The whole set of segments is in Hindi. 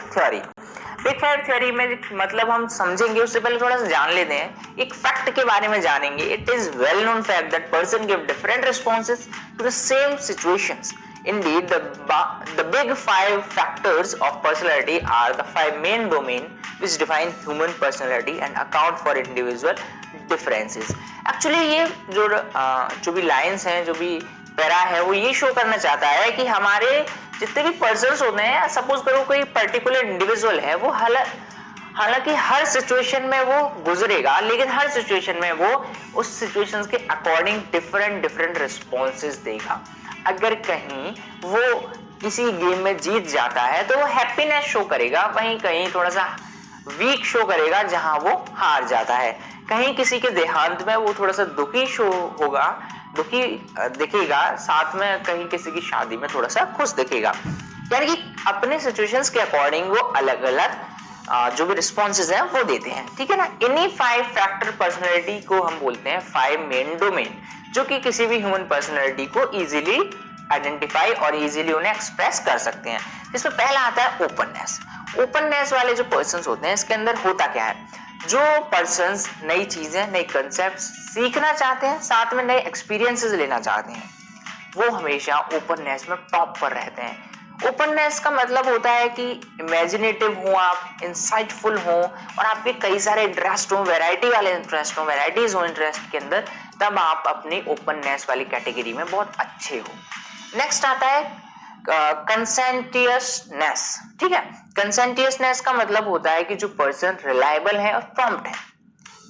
थ्योरी। बिग फाइव थ्योरी में मतलब हम समझेंगे उससे पहले थोड़ा सा जान लेते हैं, एक फैक्ट के बारे में जानेंगे। It is well known fact that person give different responses to the same situations. Indeed, the big five factors of personality are the five main domains which define human personality and account for individual differences. Actually ये जो भी लाइंस हैं, जो भी पैरा है, वो ये शो करना चाहता है कि हमारे जितने भी पर्सन्स होते हैं, सपोज करो कोई पर्टिकुलर इंडिविजुअल है, वो हालांकि हर सिचुएशन में वो गुजरेगा, लेकिन हर सिचुएशन में वो उस सिचुएशंस के अकॉर्डिंग डिफरेंट रिस्पॉन्सेज देगा। अगर कहीं वो किसी गेम में जीत जाता है तो वो हैप्पीनेस शो करेगा, वहीं कहीं थोड़ा सा वीक शो करेगा जहां वो हार जाता है। कहीं किसी के देहांत में वो थोड़ा सा दुखी शो होगा, दुखी दिखेगा, साथ में कहीं किसी की शादी में थोड़ा सा खुश दिखेगा। यानी कि अपने सिचुएशंस के अकॉर्डिंग वो अलग अलग जो भी रिस्पॉन्सेज हैं वो देते हैं, ठीक है ना। इन्हीं फाइव फैक्टर पर्सनैलिटी को हम बोलते हैं फाइव मेन डोमेन, जो कि किसी भी ह्यूमन पर्सनैलिटी को इजीली आइडेंटिफाई और इजीली उन्हें एक्सप्रेस कर सकते हैं। इसमें पहला आता है ओपननेस। ओपननेस वाले जो पर्सन्स होते हैं, इसके अंदर होता क्या है, जो पर्सन्स नई चीजें, नई कंसेप्ट सीखना चाहते हैं, साथ में नए एक्सपीरियंसेस लेना चाहते हैं, वो हमेशा ओपननेस में टॉप पर रहते हैं। ओपननेस का मतलब होता है कि इमेजिनेटिव हो आप, इंसाइटफुल हो, और आपके कई सारे इंटरेस्ट हो, वैरायटी वाले इंटरेस्ट हो, वैरायटीज हो इंटरेस्ट के अंदर, तब आप अपनी ओपननेस वाली कैटेगरी में बहुत अच्छे हो। नेक्स्ट आता है कंसेंटियसनेस, ठीक है। कंसेंटियसनेस का मतलब होता है कि जो पर्सन रिलायबल है और प्रॉम्प्ट है,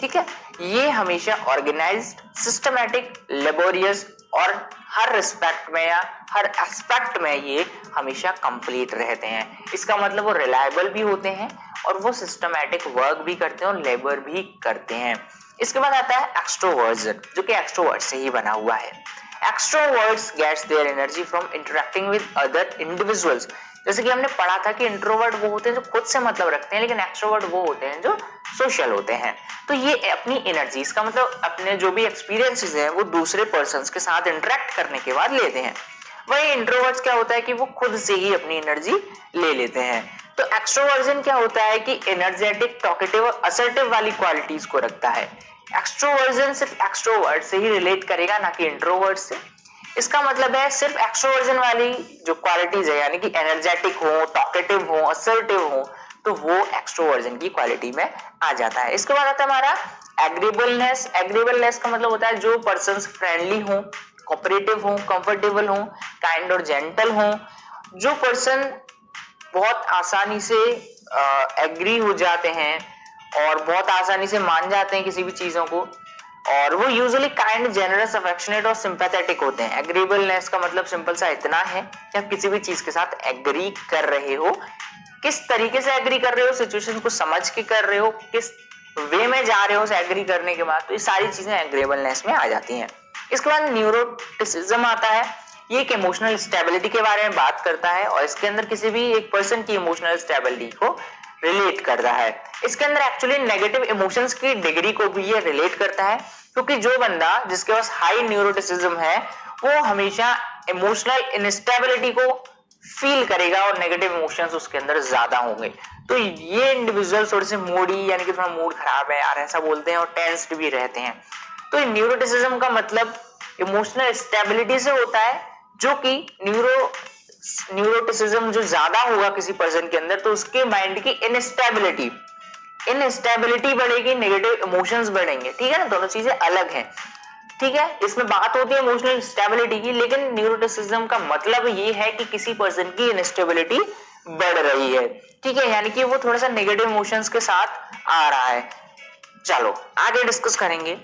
ठीक है। ये हमेशा ऑर्गेनाइज्ड, सिस्टमैटिक, लेबोरियस और हर रिस्पेक्ट में या हर एस्पेक्ट में ये हमेशा कंप्लीट रहते हैं। इसका मतलब वो रिलायबल भी होते हैं और वो सिस्टमैटिक वर्क भी करते हैं और लेबर भी करते हैं। इसके बाद आता है एक्सट्रोवर्जन, जो कि एक्सट्रोवर्ट से ही बना हुआ है। Extroverts gets their energy from interacting with other individuals. जैसे कि हमने पढ़ा था कि इंट्रोवर्ट वो होते हैं जो खुद से मतलब रखते हैं, लेकिन एक्सट्रोवर्ट वो होते हैं जो सोशल होते हैं। तो ये अपनी एनर्जी, इसका मतलब अपने जो भी एक्सपीरियंसेस हैं वो दूसरे पर्सन्स के साथ इंटरेक्ट करने के बाद लेते हैं। वही इंट्रोवर्ट्स क्या होता है कि वो खुद से ही अपनी एनर्जी ले लेते हैं। तो एक्सट्रोवर्जन क्या होता है कि एनर्जेटिक, टॉकेटिव और असर्टिव वाली क्वालिटीज को रखता है। एक्सट्रोवर्जन सिर्फ एक्सट्रोवर्ट से ही रिलेट करेगा, ना कि इंट्रोवर्ट से। इसका मतलब है सिर्फ एक्सट्रोवर्जन वाली जो क्वालिटीज है, यानी कि एनर्जेटिक हो, टॉकेटिव हो, असर्टिव हो, तो वो एक्सट्रोवर्जन की क्वालिटी में आ जाता है। इसके बाद आता है हमारा एग्रीबलनेस। एग्रीबलनेस का मतलब होता है जो पर्सन्स फ्रेंडली हो, कोऑपरेटिव हो, कंफर्टेबल हो, काइंड और जेंटल हो, जो पर्सन बहुत आसानी से एग्री हो जाते हैं और बहुत आसानी से मान जाते हैं किसी भी चीजों को, और वो यूजुअली काइंड, जेनरस, अफेक्शनेट और सिंपैथेटिक होते हैं। एग्रीबलनेस का मतलब सिंपल सा इतना है कि आप किसी भी चीज के साथ एग्री कर रहे हो, किस तरीके से एग्री कर रहे हो, सिचुएशन को समझ के कर रहे हो, किस वे में जा रहे हो उसे एग्री करने के बाद, तो ये सारी चीजें एग्रीबलनेस में आ जाती हैं। इसके बाद न्यूरोटिसिज्म आता है। ये एक इमोशनल स्टेबिलिटी के बारे में बात करता है और इसके अंदर किसी भी एक पर्सन की इमोशनल स्टेबिलिटी को रिलेट करता है। इसके अंदर एक्चुअली नेगेटिव इमोशंस की डिग्री को भी ये रिलेट करता है, क्योंकि जो बंदा जिसके पास हाई न्यूरोटिसिज्म है वो हमेशा इमोशनल इनस्टेबिलिटी को फील करेगा और नेगेटिव इमोशंस उसके अंदर ज्यादा होंगे। तो ये इंडिविजुअल थोड़े से मूडी, यानी कि थोड़ा मूड खराब है यार ऐसा बोलते हैं, और टेंस्ड भी रहते हैं। तो न्यूरोटिसिज्म का मतलब इमोशनल स्टेबिलिटी से होता है, जो कि न्यूरोटिसिज्म जो ज्यादा होगा किसी पर्सन के अंदर, तो उसके माइंड की इनस्टेबिलिटी बढ़ेगी, नेगेटिव इमोशंस बढ़ेंगे, ठीक है ना। दोनों चीजें अलग हैं, ठीक है। इसमें बात होती है इमोशनल स्टेबिलिटी की, लेकिन न्यूरोटिसिज्म का मतलब ये है कि किसी पर्सन की इनस्टेबिलिटी बढ़ रही है, ठीक है, यानी कि वो थोड़ा सा नेगेटिव इमोशंस के साथ आ रहा है। चलो आगे डिस्कस करेंगे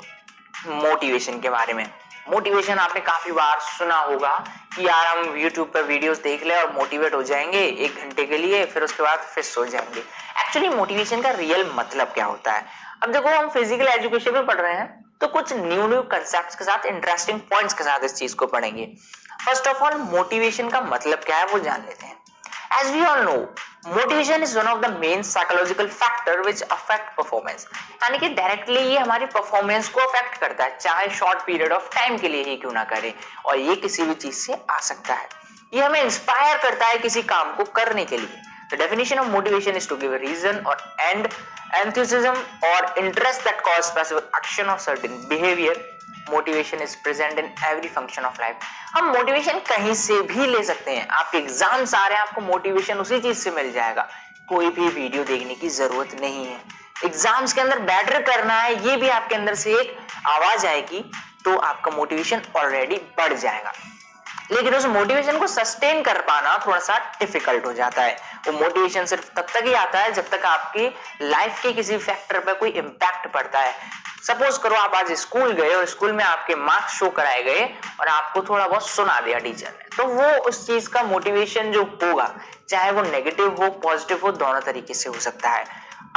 मोटिवेशन के बारे में। मोटिवेशन आपने काफी बार सुना होगा कि यार हम YouTube पर वीडियोस देख ले और मोटिवेट हो जाएंगे 1 घंटे के लिए, फिर उसके बाद फिर सो जाएंगे। एक्चुअली मोटिवेशन का रियल मतलब क्या होता है? अब देखो, हम फिजिकल एजुकेशन में पढ़ रहे हैं तो कुछ न्यू कंसेप्ट्स के साथ, इंटरेस्टिंग पॉइंट्स के साथ इस चीज को पढ़ेंगे। फर्स्ट ऑफ ऑल मोटिवेशन का मतलब क्या है वो जान लेते हैं। As we all know, motivation is one of the main psychological factor which affect performance। यानी कि डायरेक्टली ये हमारी परफॉर्मेंस को अफेक्ट करता है, चाहे शॉर्ट पीरियड ऑफ टाइम के लिए ही क्यों ना करे, और ये किसी भी चीज से आ सकता है। ये हमें इंस्पायर करता है किसी काम को करने के लिए। The definition of motivation is to give a reason or end, enthusiasm or interest that cause specific action or certain behavior. Motivation is present in every function of life. हम मोटिवेशन कहीं से भी ले सकते हैं. आपके एग्जाम्स आ रहे हैं, आपको मोटिवेशन उसी चीज से मिल जाएगा. कोई भी वीडियो देखने की जरूरत नहीं है. एग्जाम्स के अंदर बेटर करना है, ये भी आपके अंदर से एक आवाज आएगी तो आपका मोटिवेशन ऑलरेडी बढ़ जाएगा. लेकिन उस मोटिवेशन को सस्टेन कर पाना थोड़ा सा डिफिकल्ट हो जाता है. वो मोटिवेशन सिर्फ तब तक ही आता है जब तक आपकी लाइफ के किसी फैक्टर पर कोई इम्पैक्ट पड़ता है. सपोज करो आप आज स्कूल गए और स्कूल में आपके मार्क्स शो कराए गए और आपको थोड़ा बहुत सुना दिया टीचर ने, तो वो उस चीज का मोटिवेशन जो होगा, चाहे वो नेगेटिव हो पॉजिटिव हो, दोनों तरीके से हो सकता है.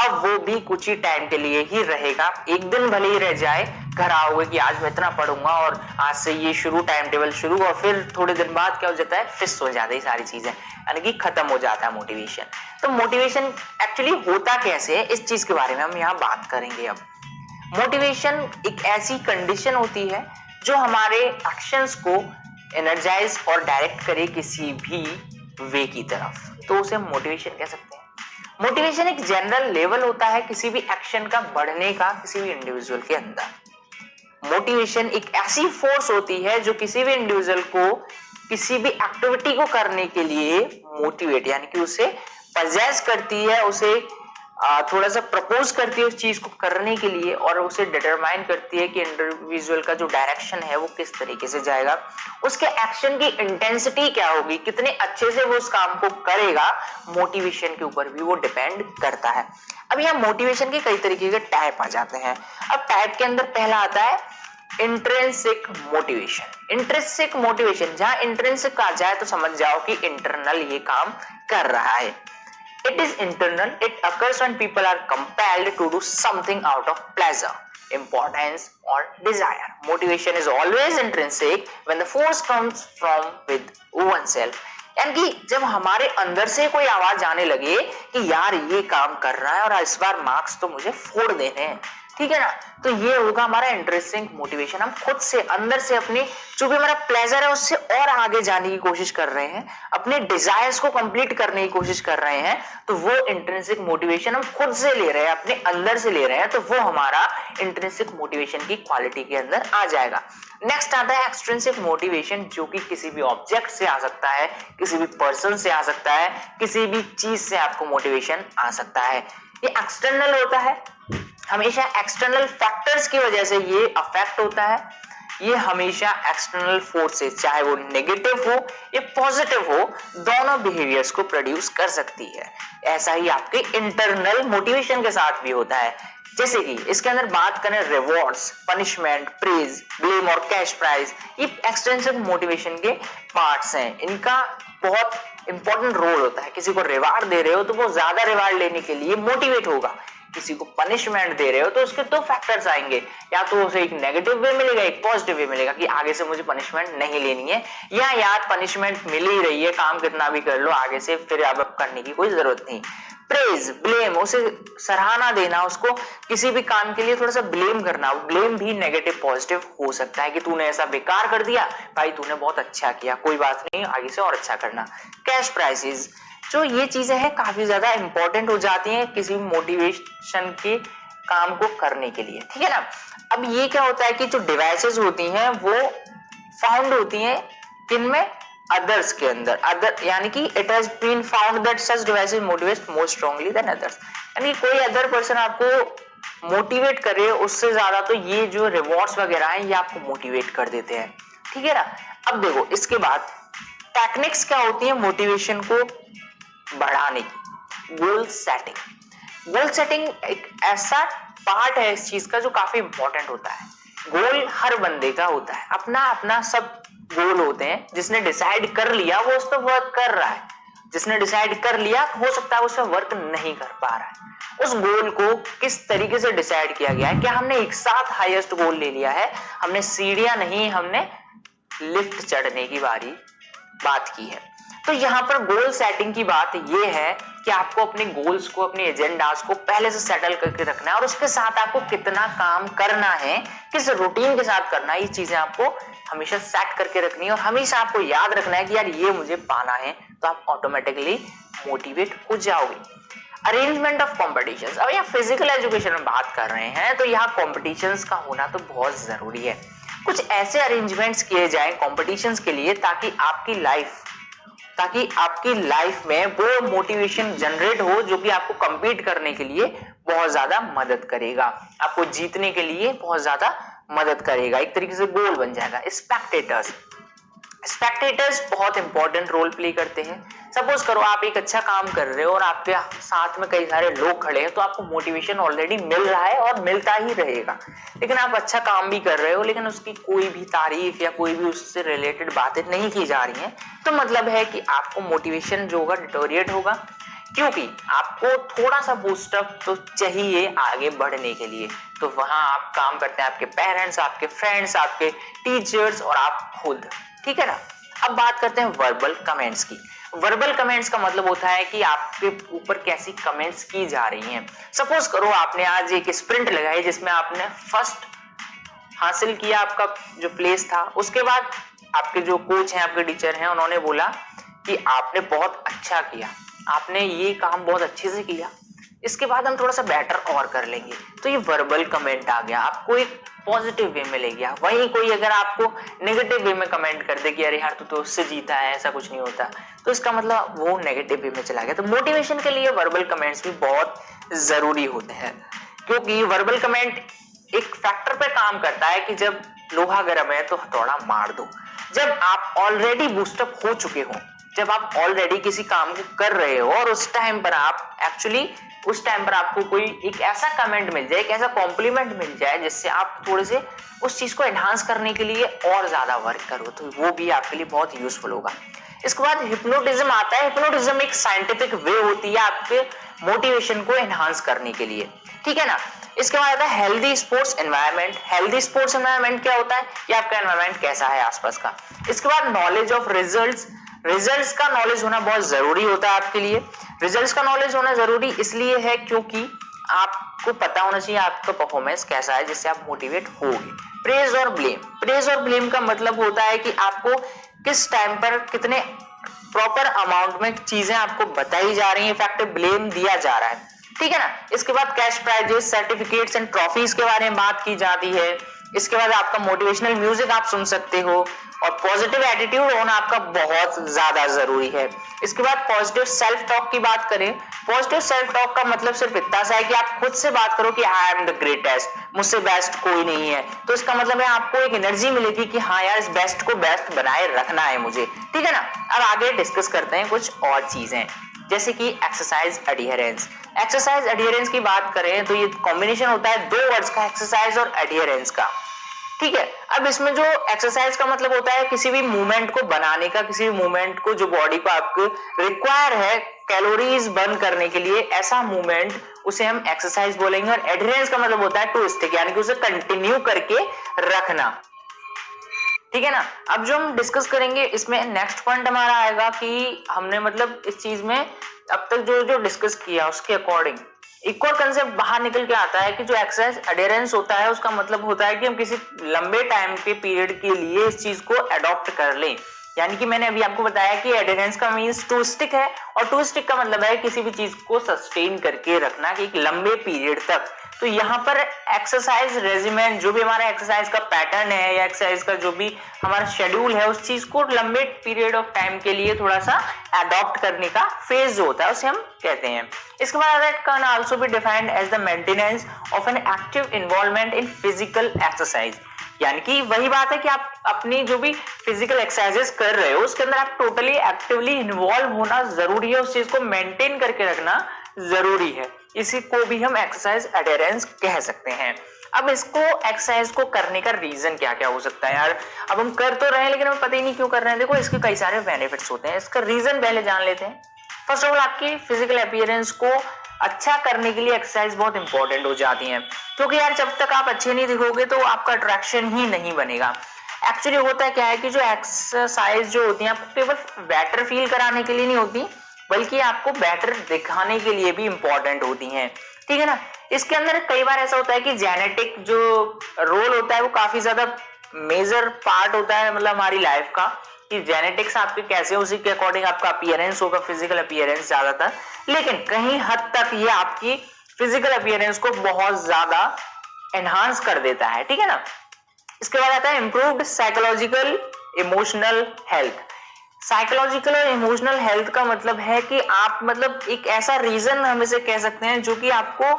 अब वो भी कुछ ही टाइम के लिए ही रहेगा. एक दिन भले ही रह जाए, घर आओगे कि आज मैं इतना पढ़ूंगा और आज से ये शुरू, टाइम टेबल शुरू, और फिर थोड़े दिन बाद क्या हो जाता है, फिस हो जाती है सारी चीजें, यानी कि खत्म हो जाता है मोटिवेशन. तो मोटिवेशन एक्चुअली होता कैसे है, इस चीज के बारे में हम यहाँ बात करेंगे. अब मोटिवेशन एक ऐसी कंडीशन होती है जो हमारे एक्शंस को एनर्जाइज और डायरेक्ट करे किसी भी वे की तरफ, तो उसे हम मोटिवेशन कह सकते हैं. मोटिवेशन एक जनरल लेवल होता है किसी भी एक्शन का बढ़ने का किसी भी इंडिविजुअल के अंदर. मोटिवेशन एक ऐसी फोर्स होती है जो किसी भी इंडिविजुअल को किसी भी एक्टिविटी को करने के लिए मोटिवेट, यानी कि उसे पजेस करती है, उसे थोड़ा सा प्रपोज करती है उस चीज को करने के लिए, और उसे डिटरमाइन करती है कि इंडिविजुअल का जो डायरेक्शन है वो किस तरीके से जाएगा, उसके एक्शन की इंटेंसिटी क्या होगी, कितने अच्छे से वो उस काम को करेगा. मोटिवेशन के ऊपर भी वो डिपेंड करता है. अब यहाँ मोटिवेशन के कई तरीके के टाइप आ जाते हैं. अब टाइप के अंदर पहला आता है इंट्रिंसिक मोटिवेशन. इंट्रिंसिक मोटिवेशन, जहां इंट्रिंसिक आ जाए तो समझ जाओ कि इंटरनल ये काम कर रहा है. It is internal. It occurs when people are compelled to do something out of pleasure, importance or desire. Motivation is always intrinsic when the force comes from with oneself. यानी कि जब हमारे अंदर से कोई आवाज आने लगे कि यार ये काम कर रहा है और इस बार मार्क्स तो मुझे फोड़ देने हैं, ठीक है ना, तो ये होगा हमारा इंटरेस्टिंग मोटिवेशन. हम खुद से अंदर से अपनी जो भी हमारा प्लेजर है उससे और आगे जाने की कोशिश कर रहे हैं, अपने डिजायर्स को कंप्लीट करने की कोशिश कर रहे हैं, तो वो इंट्रिंसिक मोटिवेशन हम खुद से ले रहे हैं, अपने अंदर से ले रहे हैं, तो वो हमारा इंट्रिंसिक मोटिवेशन की क्वालिटी के अंदर आ जाएगा. नेक्स्ट आता है एक्सट्रिंसिक मोटिवेशन, जो कि किसी भी ऑब्जेक्ट से आ सकता है, किसी भी पर्सन से आ सकता है, किसी भी चीज से आपको मोटिवेशन आ सकता है. ये एक्सटर्नल होता है, हमेशा एक्सटर्नल फैक्टर्स की वजह से ये अफेक्ट होता है. ये हमेशा एक्सटर्नल फोर्सेस, चाहे वो नेगेटिव हो या पॉजिटिव हो, दोनों बिहेवियर्स को प्रोड्यूस कर सकती है. ऐसा ही आपके इंटरनल मोटिवेशन के साथ भी होता है. जैसे कि इसके अंदर बात करें रिवॉर्ड्स, पनिशमेंट, प्रेज, ब्लेम और कैश प्राइज, ये एक्सटेंसिव मोटिवेशन के पार्ट्स हैं. इनका बहुत इंपॉर्टेंट रोल होता है. किसी को रिवार्ड दे रहे हो तो वो ज्यादा रिवार्ड लेने के लिए मोटिवेट होगा. किसी को पनिशमेंट दे रहे हो तो उसके दो फैक्टर्स आएंगे, या तो उसे एक नेगेटिव वे मिलेगा, एक पॉजिटिव वे मिलेगा कि आगे से मुझे पनिशमेंट नहीं लेनी है, या यार पनिशमेंट मिल ही रही है, काम कितना भी कर लो, आगे से फिर अब करने की कोई जरूरत नहीं. प्रेज, ब्लेम, उसे सराहना देना, उसको किसी भी काम के लिए थोड़ा सा ब्लेम करना. ब्लेम भी नेगेटिव पॉजिटिव हो सकता है कि तूने ऐसा बेकार कर दिया, भाई तूने बहुत अच्छा किया, कोई बात नहीं, आगे से और अच्छा करना. कैश प्राइजेस, जो ये चीजें हैं काफी ज्यादा इंपॉर्टेंट हो जाती हैं किसी मोटिवेशन के काम को करने के लिए, ठीक है ना. अब ये क्या होता है कि जो डिवाइसेस होती हैं वो फाउंड होती हैं किनमें, अदर्स के अंदर. अदर यानी कि it has been found that such devices motivate more strongly than others. यानी कोई अदर पर्सन आपको मोटिवेट करे उससे ज्यादा तो ये जो रिवॉर्ड्स वगैरह हैं ये आपको मोटिवेट कर देते हैं, ठीक है ना. अब देखो इसके बाद टेक्निक्स क्या होती है मोटिवेशन को बढ़ाने की. Goal setting. गोल सेटिंग एक ऐसा पार्ट है इस चीज का जो काफी इंपॉर्टेंट होता है. गोल हर बंदे का होता है, अपना अपना सब गोल होते हैं. जिसने डिसाइड कर लिया वो उस पर वर्क कर रहा है, जिसने डिसाइड कर लिया हो सकता है उस पर वर्क नहीं कर पा रहा है. उस गोल को किस तरीके से डिसाइड किया गया है, क्या हमने एक साथ हाईएस्ट गोल ले लिया है, हमने सीढ़ियां नहीं, हमने लिफ्ट चढ़ने की बात की है. तो यहाँ पर गोल सेटिंग की बात ये है कि आपको अपने गोल्स को, अपने एजेंडास को पहले से सेटल करके रखना है, और उसके साथ आपको कितना काम करना है, किस रूटीन के साथ करना है, ये चीजें आपको हमेशा सेट करके रखनी है. और हमेशा आपको याद रखना है कि यार ये मुझे पाना है, तो आप ऑटोमेटिकली मोटिवेट हो जाओगे। अरेंजमेंट ऑफ कॉम्पिटिशंस, अब यहाँ फिजिकल एजुकेशन में बात कर रहे हैं तो यहाँ कॉम्पिटिशंस का होना तो बहुत जरूरी है। कुछ ऐसे अरेंजमेंट्स किए जाएं कॉम्पिटिशंस के लिए ताकि आपकी लाइफ में वो मोटिवेशन जनरेट हो जो कि आपको compete करने के लिए बहुत ज्यादा मदद करेगा, आपको जीतने के लिए बहुत ज्यादा मदद करेगा, एक तरीके से गोल बन जाएगा। स्पेक्टेटर्स बहुत इंपॉर्टेंट रोल प्ले करते हैं। सपोज करो आप एक अच्छा काम कर रहे हो और आपके साथ में कई सारे लोग खड़े हैं तो आपको मोटिवेशन ऑलरेडी मिल रहा है और मिलता ही रहेगा, लेकिन आप अच्छा काम भी कर रहे हो लेकिन उसकी कोई भी तारीफ या कोई भी उससे रिलेटेड बातें नहीं की जा रही हैं, तो मतलब है कि आपको मोटिवेशन जो होगा डिटोरिएट होगा, क्योंकि आपको थोड़ा सा बूस्टअप तो चाहिए आगे बढ़ने के लिए। तो वहां आप काम करते हैं आपके पेरेंट्स, आपके फ्रेंड्स, आपके टीचर्स और आप खुद, ठीक है ना। अब बात करते हैं वर्बल कमेंट्स की। वर्बल कमेंट्स का मतलब होता है कि आपके ऊपर कैसी कमेंट्स की जा रही हैं। सपोज करो आपने आज एक स्प्रिंट लगाई जिसमें आपने फर्स्ट हासिल किया, आपका जो प्लेस था, उसके बाद आपके जो कोच हैं, आपके टीचर हैं, उन्होंने बोला कि आपने बहुत अच्छा किया, आपने ये काम बहुत अच्छे से किया, इसके बाद हम थोड़ा सा बेटर और कर लेंगे। तो ये वर्बल कमेंट आ गया, आपको एक पॉजिटिव वे में ले गया। वहीं कोई अगर आपको नेगेटिव वे में कमेंट कर दे कि अरे यार तू तो उससे जीता है, ऐसा कुछ नहीं होता, तो इसका मतलब वो नेगेटिव वे में चला गया। तो मोटिवेशन के लिए वर्बल कमेंट्स भी बहुत जरूरी होते हैं, क्योंकि वर्बल कमेंट एक फैक्टर पे काम करता है कि जब लोहा गर्म है तो हथौड़ा मार दो। जब आप ऑलरेडी बूस्टअप हो चुके हो, जब आप ऑलरेडी किसी काम को कर रहे हो और उस टाइम पर आपको कोई एक ऐसा कमेंट मिल जाए, एक ऐसा कॉम्प्लीमेंट मिल जाए जिससे आप थोड़े से उस चीज को एनहांस करने के लिए और ज्यादा वर्क करो, तो वो भी आपके लिए बहुत यूजफुल होगा। इसके बाद हिप्नोटिज्म आता है। हिप्नोटिज्म एक साइंटिफिक वे होती है आपके मोटिवेशन को एनहांस करने के लिए, ठीक है ना। इसके बाद आता है healthy sports environment. Healthy sports environment क्या होता है, ये आपका एनवायरनमेंट कैसा है आसपास का। इसके बाद नॉलेज ऑफ रिजल्ट्स का नॉलेज होना बहुत जरूरी होता है आपके लिए। रिजल्ट्स का नॉलेज होना जरूरी इसलिए है क्योंकि आपको पता होना चाहिए आपका परफॉर्मेंस कैसा है, जिससे आप मोटिवेट होगे। प्रेज और ब्लेम का मतलब होता है कि आपको किस टाइम पर कितने प्रॉपर अमाउंट में चीजें आपको बताई जा रही हैं, इनफैक्ट ब्लेम दिया जा रहा है, ठीक है ना। इसके बाद cash prices, certificates and trophies के बारे में बात की जाती है। इसके बाद आपका मोटिवेशनल म्यूजिक आप सुन सकते हो, और पॉजिटिव एटीट्यूड होना आपका बहुत ज्यादा जरूरी है। इसके बाद पॉजिटिव सेल्फ टॉक की बात करें। पॉजिटिव सेल्फ टॉक का मतलब सिर्फ इतना सा है कि आप खुद से बात करो कि आई एम द ग्रेटेस्ट, मुझसे बेस्ट कोई नहीं है। तो इसका मतलब है आपको एक एनर्जी मिलेगी कि हाँ यार इस बेस्ट को बेस्ट बनाए रखना है मुझे, ठीक है ना। अब आगे डिस्कस करते हैं कुछ और चीजें, जैसे कि एक्सरसाइज एडियरेंस। एक्सरसाइज एडियरेंस की बात करें तो ये कॉम्बिनेशन होता है दो वर्ड्स का, एक्सरसाइज और एडियरेंस का, ठीक है। अब इसमें जो एक्सरसाइज का मतलब होता है किसी भी मूवमेंट को बनाने का, किसी भी मूवमेंट को जो बॉडी को आपको रिक्वायर है कैलोरीज बर्न करने के लिए, ऐसा मूवमेंट उसे हम एक्सरसाइज बोलेंगे। और एडियरेंस का मतलब होता है टू स्टिक, यानी कि उसे कंटिन्यू करके रखना, ठीक है ना। अब जो हम डिस्कस करेंगे इसमें नेक्स्ट पॉइंट हमारा आएगा कि हमने मतलब इस चीज में अब तक जो डिस्कस किया उसके अकॉर्डिंग एक और कंसेप्ट बाहर निकल के आता है कि जो एक्सरसाइज एडियरेंस होता है उसका मतलब होता है कि हम किसी लंबे टाइम के पीरियड के लिए इस चीज को अडॉप्ट कर लें। यानी कि मैंने अभी आपको बताया कि एडियरेंस का मीन्स टू स्टिक है, और टू स्टिक का मतलब है किसी भी चीज को सस्टेन करके रखना कि एक लंबे पीरियड तक। तो यहाँ पर एक्सरसाइज रेजिमेंट, जो भी हमारा एक्सरसाइज का पैटर्न है या एक्सरसाइज का जो भी हमारा शेड्यूल है, उस चीज को लंबे पीरियड ऑफ टाइम के लिए थोड़ा सा अडॉप्ट करने का फेज जो होता है उसे हम कहते हैं। इसके बाद that can also be defined as the maintenance of an active involvement in physical exercise. यानी कि वही बात है कि आप अपनी जो भी फिजिकल एक्सरसाइजेस कर रहे हो उसके अंदर आप टोटली एक्टिवली इन्वॉल्व होना जरूरी है, उस चीज को मेंटेन करके रखना जरूरी है। इसी को भी हम एक्सरसाइज एडियरेंस कह सकते हैं। अब इसको एक्सरसाइज को करने का रीजन क्या क्या हो सकता है यार, अब हम कर तो रहे हैं लेकिन हमें पता ही नहीं क्यों कर रहे हैं। देखो इसके कई सारे बेनिफिट्स होते हैं, इसका रीजन पहले जान लेते हैं। फर्स्ट ऑफ ऑल आपकी फिजिकल अपीयरेंस को अच्छा करने के लिए एक्सरसाइज बहुत इंपॉर्टेंट हो जाती है, क्योंकि यार जब तक आप अच्छे नहीं दिखोगे तो आपका अट्रैक्शन ही नहीं बनेगा। एक्चुअली होता क्या है कि जो एक्सरसाइज जो होती है आपको केवल बेटर फील कराने के लिए नहीं होती, बल्कि आपको बेटर दिखाने के लिए भी इंपॉर्टेंट होती हैं, ठीक है ना। इसके अंदर कई बार ऐसा होता है कि जेनेटिक जो रोल होता है वो काफी ज्यादा मेजर पार्ट होता है मतलब हमारी लाइफ का, कि जेनेटिक्स आपके कैसे, उसी के अकॉर्डिंग आपका अपीयरेंस होगा, फिजिकल अपीयरेंस ज्यादातर, लेकिन कहीं हद तक ये आपकी फिजिकल अपीयरेंस को बहुत ज्यादा एनहांस कर देता है, ठीक है ना। इसके बाद आता है improved psychological emotional health. Psychological और इमोशनल हेल्थ का मतलब है कि आप मतलब एक ऐसा रीजन हम इसे कह सकते हैं जो कि आपको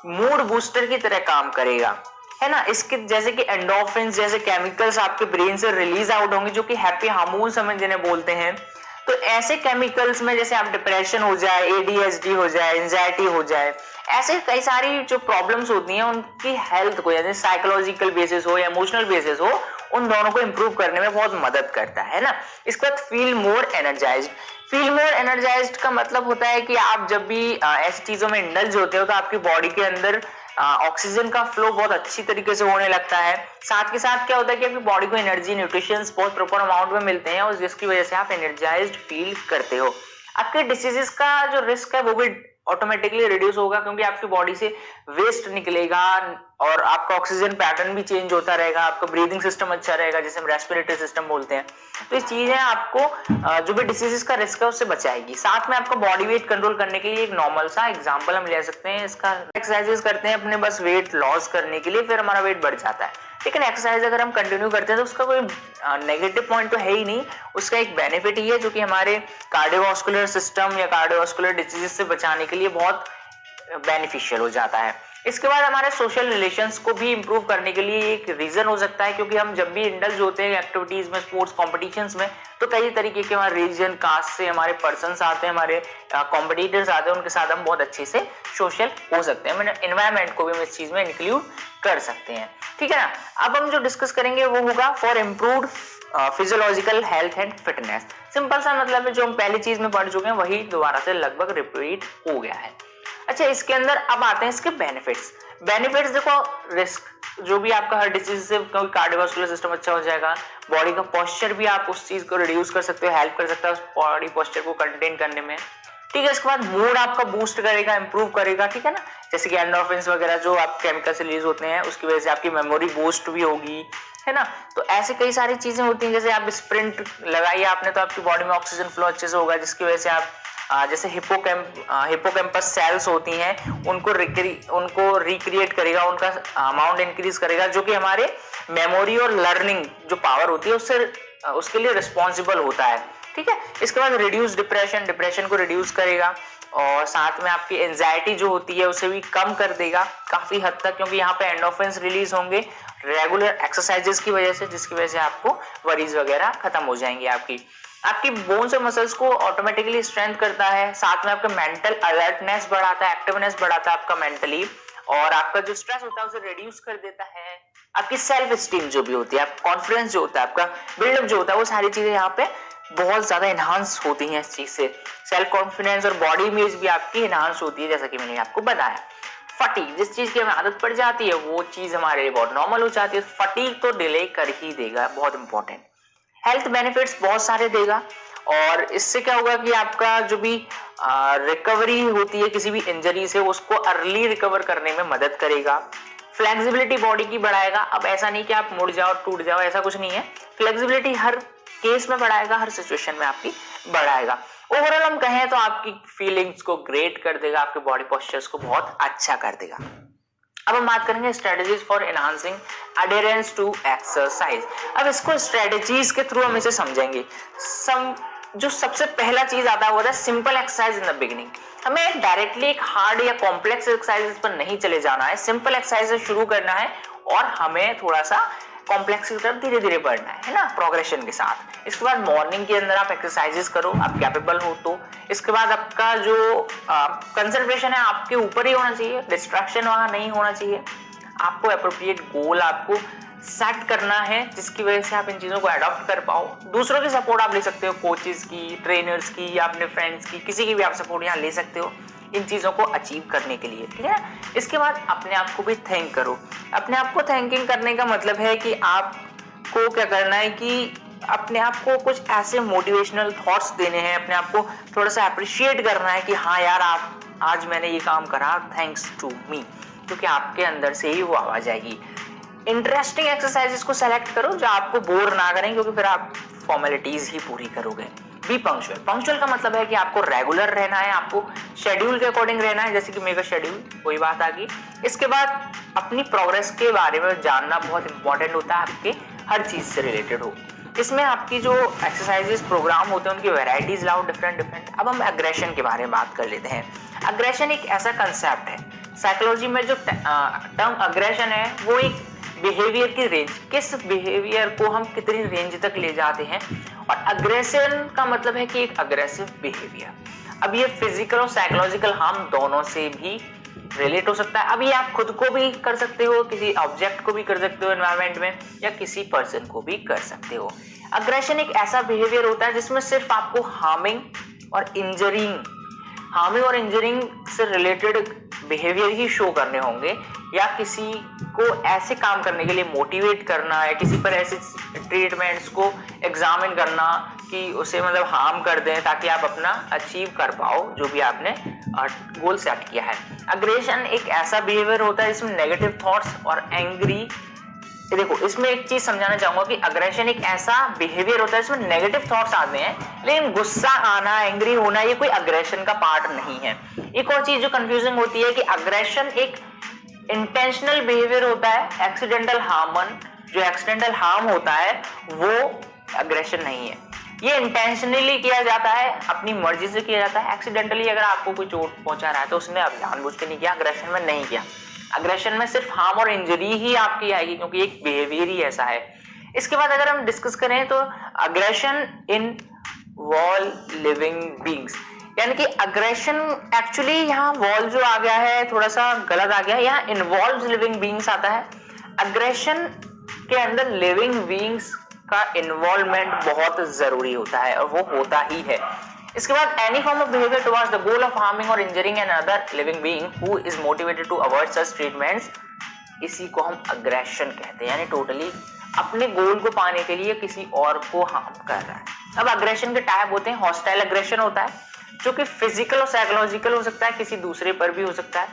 मूड बूस्टर की तरह काम करेगा, है ना। इसके जैसे कि एंडोर्फिन्स जैसे केमिकल्स आपके ब्रेन से रिलीज आउट होंगे जो कि हैप्पी हार्मोन्स हम जिन्हें बोलते हैं। तो ऐसे केमिकल्स में जैसे आप डिप्रेशन हो जाए, एडीएचडी हो जाए, एंजाइटी हो जाए, ऐसे कई सारी जो प्रॉब्लम्स होती हैं उनकी हेल्थ को, यानी साइकोलॉजिकल बेसिस हो या इमोशनल बेसिस हो, उन दोनों को इंप्रूव करने में बहुत मदद करता है ना। इसके बाद feel more energised. Feel more energised का मतलब होता है कि आप जब भी ऐसी चीजों में इंडल्ज होते हो तो आपकी बॉडी के अंदर ऑक्सीजन का फ्लो बहुत अच्छी तरीके से होने लगता है। साथ के साथ क्या होता है कि आपकी बॉडी को एनर्जी, न्यूट्रिशंस बहुत प्रॉपर अमाउंट में मिलते हैं और जिसकी वजह से आप एनर्जाइज्ड फील करते हो। आपके डिसीजेस का जो रिस्क है वो भी ऑटोमेटिकली रिड्यूस होगा, क्योंकि आपकी बॉडी से वेस्ट निकलेगा और आपका ऑक्सीजन पैटर्न भी चेंज होता रहेगा, आपका ब्रीदिंग सिस्टम अच्छा रहेगा, जिसे हम रेस्पिरेटरी सिस्टम बोलते हैं। तो ये चीजें आपको जो भी डिसीजेस का रिस्क है उससे बचाएगी। साथ में आपका बॉडी वेट कंट्रोल करने के लिए एक नॉर्मल सा एग्जांपल हम ले सकते हैं इसका। एक्सरसाइजेस करते हैं अपने बस वेट लॉस करने के लिए, फिर हमारा वेट बढ़ जाता है, लेकिन एक्सरसाइज अगर हम कंटिन्यू करते हैं तो उसका कोई नेगेटिव पॉइंट तो है ही नहीं, उसका एक बेनिफिट ही है जो कि हमारे कार्डियोवास्कुलर सिस्टम या कार्डियोवास्कुलर डिजीज से बचाने के लिए बहुत बेनिफिशियल हो जाता है। इसके बाद हमारे सोशल रिलेशंस को भी इंप्रूव करने के लिए एक रीजन हो सकता है, क्योंकि हम जब भी इंडल्ज होते हैं एक्टिविटीज में, स्पोर्ट्स कॉम्पिटिशंस में, तो कई तरीके के हमारे रीजन, कास्ट से हमारे पर्सन्स आते हैं, हमारे कॉम्पिटिटर्स आते हैं, उनके साथ हम बहुत अच्छे से सोशल हो सकते हैं। मैंने एनवायरमेंट को भी हम इस चीज में इंक्लूड कर सकते हैं, ठीक है ना। अब हम जो डिस्कस करेंगे वो होगा for improved physiological health and fitness. Simple सा मतलब है, जो हम पहली चीज में पढ़ चुके हैं वही दोबारा से लगभग रिपीट हो गया है। अच्छा, इसके अंदर अब आते हैं इसके बेनिफिट्स। बेनिफिट्स देखो, रिस्क जो भी आपका हर डिसीज से, क्योंकि कार्डियोवास्कुलर सिस्टम अच्छा हो जाएगा, बॉडी का पोस्चर भी आप उस चीज को रिड्यूस कर सकते हो, हेल्प कर सकता है उस बॉडी पोस्चर को कंटेन करने में, ठीक है। इसके बाद मूड आपका बूस्ट करेगा, इंप्रूव करेगा, ठीक है ना। जैसे कि एंडोर्फिन्स वगैरह जो आप केमिकल से रिलीज होते हैं, उसकी वजह से आपकी मेमोरी बूस्ट भी होगी, है ना। तो ऐसे कई सारी चीजें होती हैं, जैसे आप स्प्रिंट लगाई आपने तो आपकी बॉडी में ऑक्सीजन फ्लो अच्छे से होगा, जिसकी वजह से आप जैसे हिपोकैम्पस सेल्स होती हैं उनको रिक्रिएट करेगा, उनका अमाउंट इंक्रीज करेगा, जो कि हमारे मेमोरी और लर्निंग जो पावर होती है उससे उसके लिए रिस्पॉन्सिबल होता है, ठीक है। इसके बाद रिड्यूस डिप्रेशन को रिड्यूस करेगा, और साथ में आपकी एंजाइटी जो होती है उसे भी कम कर देगा काफी हद तक, क्योंकि यहाँ पे एंडोर्फिन्स रिलीज होंगे रेगुलर एक्सरसाइजेस की वजह से, जिसकी वजह से आपको वरीज वगैरह खत्म हो जाएंगी। आपकी बोन्स और मसल्स को ऑटोमेटिकली स्ट्रेंथ करता है, साथ में आपका मेंटल अलर्टनेस बढ़ाता है, एक्टिवनेस बढ़ाता है आपका मेंटली, और आपका जो स्ट्रेस होता है उसे रिड्यूस कर देता है। आपकी सेल्फ स्टीम जो भी होती है, आपका कॉन्फिडेंस जो होता है, आपका बिल्डअप जो होता है, वो सारी चीजें यहाँ पे बहुत ज्यादा एनहांस होती हैं इस चीज से। सेल्फ कॉन्फिडेंस और बॉडी इमेज भी आपकी एनहांस होती है, जैसा कि मैंने आपको बताया। फटीग, जिस चीज की हमें आदत पड़ जाती है वो चीज हमारे लिए बहुत नॉर्मल हो जाती है, फटीग तो डिले कर ही देगा, बहुत इंपॉर्टेंट। हेल्थ बेनिफिट्स बहुत सारे देगा, और इससे क्या होगा कि आपका जो भी रिकवरी होती है किसी भी इंजरी से, उसको अर्ली रिकवर करने में मदद करेगा। फ्लेक्सिबिलिटी बॉडी की बढ़ाएगा। अब ऐसा नहीं कि आप मुड़ जाओ टूट जाओ, ऐसा कुछ नहीं है, फ्लेक्सिबिलिटी हर केस में बढ़ाएगा, हर सिचुएशन में आपकी बढ़ाएगा। ओवरऑल हम कहें तो आपकी फीलिंग्स को ग्रेट कर देगा, आपके बॉडी पोस्चर्स को बहुत अच्छा कर देगा। अब हम बात करेंगे strategies for enhancing adherence to exercise. अब इसको स्ट्रेटजीज के थ्रू हम इसे समझेंगे। जो सबसे पहला चीज आता है वो है simple exercise in the beginning. हमें डायरेक्टली एक हार्ड या कॉम्प्लेक्स एक्सरसाइज पर नहीं चले जाना है, सिंपल एक्सरसाइज से शुरू करना है, और हमें थोड़ा सा कॉम्प्लेक्स की तरफ धीरे धीरे बढ़ना है ना, प्रोग्रेशन के साथ। इसके बाद मॉर्निंग के अंदर आप एक्सरसाइजेस करो, आप कैपेबल हो तो। इसके बाद आपका जो कंसंट्रेशन है आपके ऊपर ही होना चाहिए, डिस्ट्रैक्शन वहां नहीं होना चाहिए। आपको अप्रोप्रिएट गोल आपको सेट करना है, जिसकी वजह से आप इन चीजों को अडॉप्ट कर पाओ। दूसरों की सपोर्ट आप ले सकते हो, कोचेस की, ट्रेनर्स की, या अपने फ्रेंड्स की, किसी की भी आप सपोर्ट यहाँ ले सकते हो इन चीजों को अचीव करने के लिए, ठीक है। इसके बाद अपने आप को भी थैंक करो। अपने आप को थैंकिंग करने का मतलब है कि आपको क्या करना है कि अपने आप को कुछ ऐसे मोटिवेशनल थॉट्स देने हैं, अपने आप को थोड़ा सा अप्रिशिएट करना है कि हाँ यार, आप आज मैंने ये काम करा थैंक्स टू मी, क्योंकि आपके अंदर से ही वो आवाज आएगी। इंटरेस्टिंग एक्सरसाइजेस को सेलेक्ट करो जो आपको बोर ना करें, क्योंकि फिर आप फॉर्मेलिटीज ही पूरी करोगे। B punctual. पंक्चुअल का मतलब है कि आपको रेगुलर रहना है, आपको शेड्यूल के अकॉर्डिंग रहना है, जैसे कि मेगा शेड्यूल, कोई बात आ गई। इसके बाद अपनी प्रोग्रेस के बारे में जानना बहुत इंपॉर्टेंट होता है, आपके हर चीज से रिलेटेड हो। इसमें आपकी जो एक्सरसाइजेस प्रोग्राम होते हैं उनकी वेराइटीज लाओ डिफरेंट। अब हम एग्रेशन के बारे में बात कर लेते हैं। एग्रेशन एक ऐसा कंसेप्ट है साइकोलॉजी में, जो टर्म एग्रेशन है वो एक बिहेवियर की रेंज, किस बिहेवियर को हम कितनी रेंज तक ले जाते हैं, और अग्रेशन का मतलब है कि एक अग्रेसिव बिहेवियर। अब ये फिजिकल और साइकोलॉजिकल हार्म दोनों से भी रिलेट हो सकता है। अब ये आप खुद को भी कर सकते हो, किसी ऑब्जेक्ट को भी कर सकते हो एनवायरनमेंट में, या किसी पर्सन को भी कर सकते हो। अग्रेशन एक ऐसा बिहेवियर होता है जिसमें सिर्फ आपको हार्मिंग और इंजरिंग से रिलेटेड बिहेवियर ही शो करने होंगे, या किसी को ऐसे काम करने के लिए मोटिवेट करना, या किसी पर ऐसे ट्रीटमेंट्स को एग्जामिन करना कि उसे मतलब हार्म कर दें ताकि आप अपना अचीव कर पाओ जो भी आपने गोल सेट किया है। अग्रेशन एक ऐसा बिहेवियर होता है जिसमें नेगेटिव थॉट्स और एंग्री, देखो इसमें एक चीज समझाना चाहूंगा कि अग्रेशन एक ऐसा बिहेवियर होता है जिसमें नेगेटिव थॉट्स आते हैं, लेकिन गुस्सा आना, एंग्री होना ये कोई अग्रेशन का पार्ट नहीं है। एक और चीज जो कंफ्यूजिंग होती है कि अग्रेशन एक इंटेंशनल बिहेवियर होता है, एक्सीडेंटल हार्म होता है वो अग्रेशन नहीं है। ये इंटेंशनली किया जाता है, अपनी मर्जी से किया जाता है। एक्सीडेंटली अगर आपको कोई चोट पहुंचा रहा है तो उसने अब जानबूझ के नहीं किया, अग्रेशन में नहीं किया। अग्रेशन में सिर्फ हार्म और इंजरी ही आपकी आएगी, क्योंकि एक बिहेवियर ही ऐसा है। इसके बाद अगर हम डिस्कस करें तो aggression in wall living beings, यानी कि अग्रेशन एक्चुअली यहाँ वॉल जो आ गया है थोड़ा सा गलत आ गया है, यहाँ इन्वॉल्व लिविंग बींग्स आता है। अग्रेशन के अंदर लिविंग बींग्स का इन्वॉल्वमेंट बहुत जरूरी होता है, और वो होता ही है। इसके बाद any form of behaviour towards the goal of harming और injuring another living being who is motivated to avoid such treatments, इसी को हम अग्रेशन कहते हैं, यानी टोटली अपने गोल को पाने के लिए किसी और को हार्म कर रहा है। अब अग्रेशन के टाइप होते हैं। हॉस्टाइल अग्रेशन होता है जो कि फिजिकल और साइकोलॉजिकल हो सकता है, किसी दूसरे पर भी हो सकता है।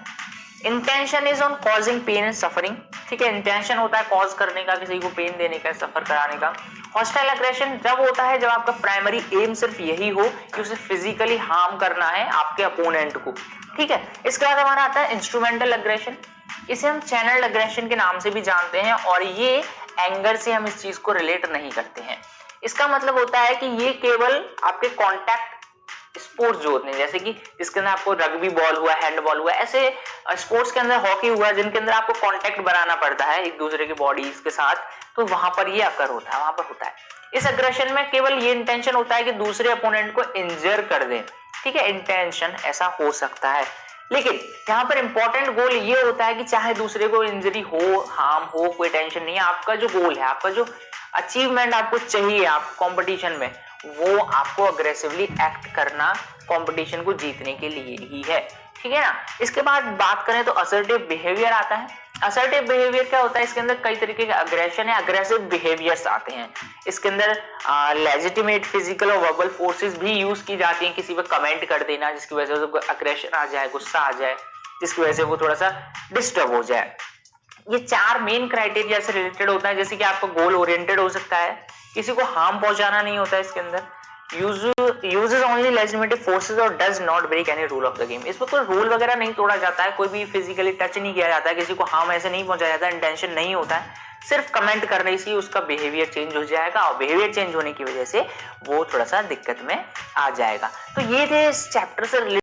Intention is on causing pain and suffering, ठीक है, इंटेंशन होता है कॉज करने का, किसी को पेन देने का, सफर कराने का। हॉस्टाइल अग्रेशन जब होता है जब आपका प्राइमरी एम सिर्फ यही हो कि उसे फिजिकली हार्म करना है आपके अपोनेंट को, ठीक है। इसके बाद हमारा आता है इंस्ट्रूमेंटल अग्रेशन, इसे हम चैनल अग्रेशन के नाम से भी जानते हैं, और ये एंगर से हम इस चीज को रिलेट नहीं करते हैं। इसका मतलब होता है कि ये केवल आपके कॉन्टैक्ट स्पोर्ट्स जो होते हैं, जैसे कि जिसके अंदर आपको रग्बी बॉल हुआ, हैंडबॉल हुआ, ऐसे स्पोर्ट्स के अंदर हॉकी हुआ जिनके अंदर आपको कांटेक्ट बनाना पड़ता है एक दूसरे की बॉडीज के साथ, तो वहां पर ये अकर होता है, वहां पर होता है। इस अग्रेशन में केवल ये इंटेंशन होता है कि दूसरे अपोनेंट को इंजर कर दें, ठीक है, इंटेंशन ऐसा हो सकता है। लेकिन यहाँ पर इंपॉर्टेंट गोल ये होता है कि चाहे दूसरे को इंजरी हो, हार्म हो, कोई टेंशन नहीं है, आपका जो गोल है, आपका जो अचीवमेंट आपको चाहिए आप कंपटीशन में, वो आपको अग्रेसिवली एक्ट करना कंपटीशन को जीतने के लिए ही है, ठीक है ना। इसके बाद बात करें तो असर्टिव बिहेवियर आता है। असर्टिव बिहेवियर क्या होता है, इसके अंदर कई तरीके के अग्रेशन है, अग्रेसिव बिहेवियर्स आते हैं। इसके अंदर लेजिटिमेट फिजिकल और वर्बल फोर्सेस भी यूज की जाती हैं, किसी पे कमेंट कर देना जिसकी वजह से उसको अग्रेशन आ जाए, गुस्सा आ जाए, जिसकी वजह से वो थोड़ा सा डिस्टर्ब हो जाए। ये चार मेन क्राइटेरिया से रिलेटेड होता है, जैसे कि आपका गोल ओरिएंटेड हो सकता है, किसी को हार्म पहुंचाना नहीं होता है इसके अंदर, uses only legitimate forces और does not break any rule of the game, इसमें कोई रूल वगैरह नहीं तोड़ा जाता है, कोई भी फिजिकली टच नहीं किया जाता है, किसी को हार्म ऐसे नहीं पहुंचाया जाता है, इंटेंशन नहीं होता है, सिर्फ कमेंट करने से उसका बिहेवियर चेंज हो जाएगा, और बिहेवियर चेंज होने की वजह से वो थोड़ा सा दिक्कत में आ जाएगा। तो ये थे इस चैप्टर से